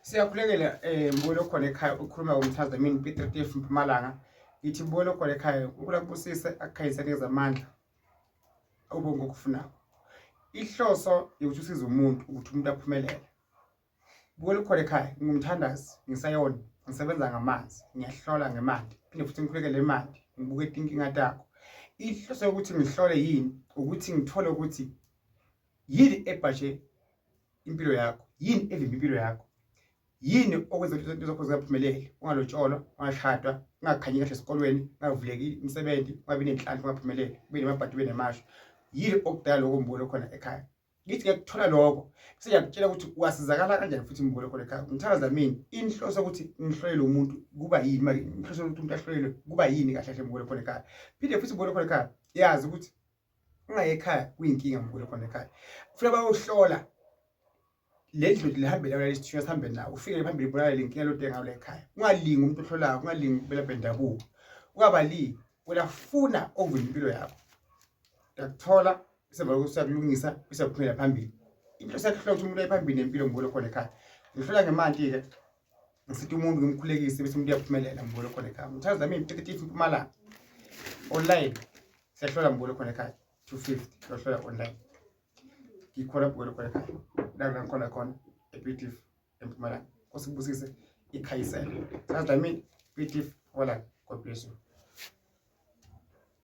Siyakhulekela mbulo khona ekhaya ukhuluma umthaza mina Piet Mpumalanga ngithi mbulo khona ekhaya ukubusisa akukhayisa nezamandla ubonke okufunako. Ihloso yokuthi usize umuntu ukuthi umuntu aphumelele. Mbulo khona ekhaya ngumthandazi ngisayona ngisebenza ngamanzi ngiyahlola ngemali phinde futhi ngikhulekele imali ngibuke inkinga takho. Ihloso yokuthi ngihlole yini ukuthi ngithole ukuthi yini ebhaje impilo yakho, yini evimba impilo yakho, yini okwenza ukuthi zakho zingaphumeleli, ungalotsholo, ungashadwa, ungakhanyi kahle esikolweni, ungavuleki imisebenzi, ungabi nenhlanhla, ungaphumeleli, ube nemabhadi, ube nemasho. Yini okudala lokho mbulo khona ekhaya. Ngithi ngiyakuthola lokho bese ngiyakutshela ukuthi wasizakala kanjani futhi mbulo khona ekhaya. Ngithandaza mina inhloso ukuthi ngihlolele umuntu kuba yini manje inhloso ukuthi umuntu ahlolelwe kuba yini kahle kahle mbulo khona ekhaya. Phinde futhi mbulo khona ekhaya yazi ukuthi ungaye ekhaya kuyinkinga mbulo khona ekhaya. Kufanele bayohlola lendlu lihambe la lesithiyo sihambe nawo ufike phambili ibonakala lenkinga lodenga la ekhaya. Ungalingi umuntu ohlolayo, ungalingi belapha bendabuko. Ungabali uyafuna over impilo yakho. Yakuthola isebenzisa ukusakulungisa isaphumela phambili. Into sakhohla ukuthi umuntu ayiphambili nempilo mbulo khona ekhaya. Ngihlola ngemali ke ngisithi umuntu ngimkhulekise bese umuntu uyaphumelela mbulo khona ekhaya. Ngithandaza mina Piet Mpumalanga online siyahlola mbulo khona ekhaya 250 lohlola online. Ngikhona mbulo khona ekhaya. La khona Piet Mpumalanga. Kusibusise ikhayisela. Thandaza mina Piet Mpumalanga. God bless you.